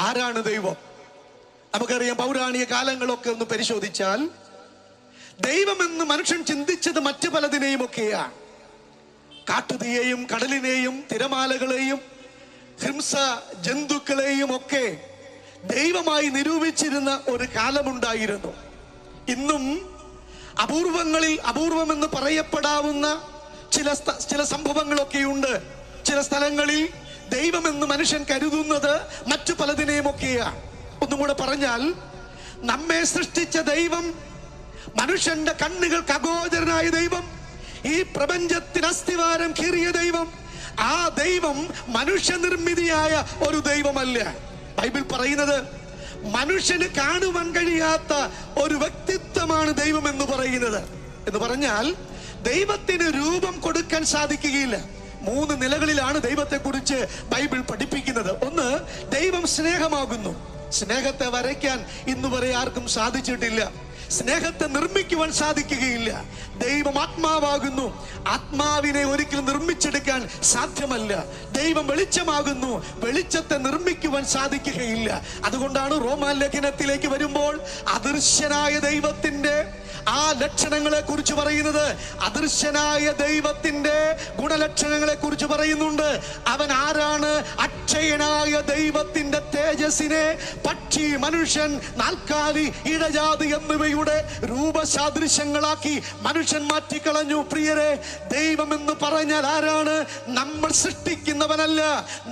ആരാണ് ദൈവം? നമുക്കറിയാം, പൗരാണിക കാലങ്ങളൊക്കെ ഒന്ന് പരിശോധിച്ചാൽ ദൈവമെന്ന് മനുഷ്യൻ ചിന്തിച്ചത് മറ്റു പലതിനെയും ഒക്കെയാണ്. കാട്ടുതീയെയും കടലിനെയും തിരമാലകളെയും ഹിംസ ജന്തുക്കളെയും ഒക്കെ ദൈവമായി നിരൂപിച്ചിരുന്ന ഒരു കാലമുണ്ടായിരുന്നു. ഇന്നും അപൂർവങ്ങളിൽ അപൂർവമെന്ന് പറയപ്പെടാവുന്ന ചില സംഭവങ്ങളൊക്കെയുണ്ട്. ചില സ്ഥലങ്ങളിൽ ദൈവമെന്ന് മനുഷ്യൻ കരുതുന്നത് മറ്റു പലതിനെയും ഒക്കെയാണ്. ഒന്നും കൂടെ പറഞ്ഞാൽ, നമ്മെ സൃഷ്ടിച്ച ദൈവം, മനുഷ്യന്റെ കണ്ണുകൾക്ക് അഗോചരനായ ദൈവം, ഈ പ്രപഞ്ചത്തിന് അസ്ഥിവാരം കീറിയ ദൈവം, ആ ദൈവം മനുഷ്യനിർമ്മിതിയായ ഒരു ദൈവമല്ല. ബൈബിൾ പറയുന്നത് മനുഷ്യന് കാണുവാൻ കഴിയാത്ത ഒരു വ്യക്തിത്വമാണ് ദൈവം എന്ന് പറയുന്നത്. എന്ന് പറഞ്ഞാൽ ദൈവത്തിന് രൂപം കൊടുക്കാൻ സാധിക്കുകയില്ല. 3 നിലകളിലാണ് ദൈവത്തെക്കുറിച്ച് ബൈബിൾ പഠിപ്പിക്കുന്നത്. ഒന്ന്, ദൈവം സ്നേഹമാകുന്നു. സ്നേഹത്തെ വരയ്ക്കാൻ ഇന്നുവരെ ആർക്കും സാധിച്ചിട്ടില്ല. സ്നേഹത്തെ നിർമ്മിക്കുവാൻ സാധിക്കുകയില്ല. ദൈവം ആത്മാവാകുന്നു. ആത്മാവിനെ ഒരിക്കലും നിർമ്മിച്ചെടുക്കാൻ സാധ്യമല്ല. ദൈവം വെളിച്ചമാകുന്നു. വെളിച്ചത്തെ നിർമ്മിക്കുവാൻ സാധിക്കുകയില്ല. അതുകൊണ്ടാണ് റോമാലേഖനത്തിലേക്ക് വരുമ്പോൾ അദൃശ്യനായ ദൈവത്തിന്റെ ആ ലക്ഷണങ്ങളെ കുറിച്ച് പറയുന്നത്. അദൃശ്യനായ ദൈവത്തിന്റെ ഗുണലക്ഷണങ്ങളെ കുറിച്ച് പറയുന്നുണ്ട്. അവൻ ആരാണ്? അക്ഷയനായ ദൈവത്തിന്റെ തേജസ്സിനെ പക്ഷി, മനുഷ്യൻ, നാൽക്കാലി, ഇഴജാതി എന്നിവയുടെ രൂപസാദൃശ്യങ്ങളാക്കി മനുഷ്യൻ മാറ്റിക്കളഞ്ഞു. പ്രിയരെ, ദൈവം എന്ന് പറഞ്ഞാൽ ആരാണ്? നമ്മൾ സൃഷ്ടിക്കുന്നവനല്ല,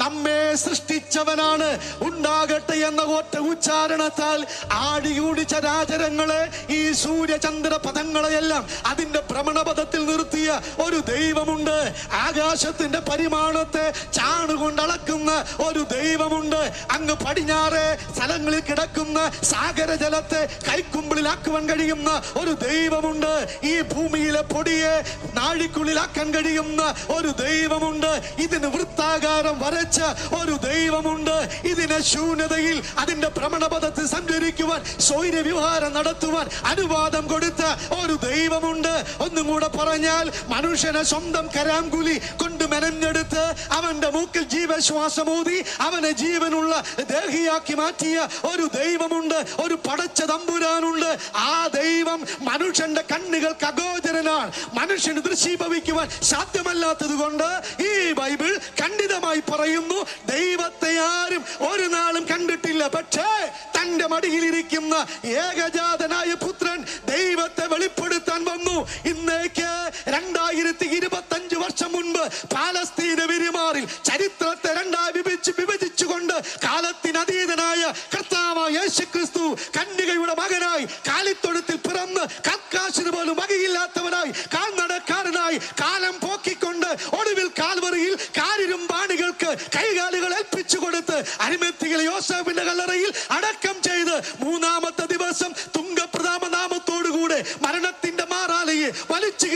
നമ്മെ സൃഷ്ടിച്ചവനാണ്. ഉണ്ടാകട്ടെ എന്ന ഒറ്റ ഉച്ചാരണത്താൽ ആടിയൂടി ചരാചരങ്ങളെ, ഈ സൂര്യചന്ദ്ര പദങ്ങളെയെല്ലാം അതിന്റെ ഭ്രമണപഥത്തിൽ നിർത്തിയ ഒരു ദൈവമുണ്ട്. ആകാശത്തിന്റെ പരിമാണത്തെ ചാണുകൊണ്ട് അളക്കുന്ന ഒരു ദൈവമുണ്ട്. അങ്ങ് പടിഞ്ഞാറെ സ്ഥലങ്ങളിൽ കിടക്കുന്ന സാഗര ജലത്തെ കൈക്കുമ്പിളിലാക്കുവാൻ കഴിയുന്ന ഒരു ദൈവമുണ്ട്. ഈ ഭൂമിയിലെ പൊടിയെ നാഴിക്കുള്ളിലാക്കാൻ കഴിയുന്ന ഒരു ദൈവമുണ്ട്. ഇതിന് വൃത്താകാരം വരച്ച ഒരു ദൈവമുണ്ട്. ഇതിനെ ശൂന്യതയിൽ അതിന്റെ ഭ്രമണപഥത്തിൽ സഞ്ചരിക്കുവാൻ, സ്വൈരവിഹാരം നടത്തുവാൻ അനുവാദം കൊടുത്ത ഒരു ദൈവമുണ്ട്. ഒന്നും കൂടെ പറഞ്ഞാൽ, മനുഷ്യനെ സ്വന്തം കരാങ്കുലി കൊണ്ട് മെനഞ്ഞെടുത്ത് അവന്റെ മൂക്കിൽ ജീവശ്വാസമൂതി അവനെ ജീവനുള്ള ദേഹിയാക്കി മാറ്റിയ ഒരു ദൈവമുണ്ട്. ഒരു പടച്ച തമ്പുരാനുണ്ട്. ആ ദൈവം മനുഷ്യന്റെ കണ്ണുകൾക്ക് അഗോചരനാണ്. മനുഷ്യന് ദൃശ്യീഭവിക്കുവാൻ സാധ്യമല്ലാത്തത് കൊണ്ട് ഈ ബൈബിൾ ഖണ്ഡിതമായി പറയുന്നു, ദൈവത്തെ ആരും ഒരു നാളും കണ്ടിട്ടില്ല. പക്ഷേ തന്റെ മടിയിലിരിക്കുന്ന ഏകജാതനായ പുത്രൻ ദൈവത്തെ വെളിപ്പെടുത്താൻ വന്നു. ഇന്നേക്ക് 2025 വർഷം മുൻപ് പാലസ്തീന വിരിമാറിൽ ചരിത്രത്തെ രണ്ടായി വിഭജിച്ചുകൊണ്ട് കാലത്തിനതീതനായ കർത്താവായ യേശുക്രിസ്തു കന്യകയുടെ മകനായി കാലിത്തൊഴുത്തിൽ പിറന്ന് കൽക്കാശിന് പോലും വകയില്ലാത്തവനായി കാൽനടക്കാരനായി കാലം പോക്കിക്കൊണ്ട് ഒടുവിൽ കാൽവറിയിൽ കാരിരുമ്പാണികൾക്ക് കൈകാലുകൾ ഏൽപ്പിച്ചു കൊടുത്ത് അരിമത്തിയിലെ യോസേഫിന്റെ കല്ലറയിൽ അടക്കം ചെയ്ത് 3-ാമത്തെ ദിവസം തുങ്കപ്രധാന നാമത്തോടുകൂടെ മരണത്തിന്റെ മാറാലയെ വലിച്ചു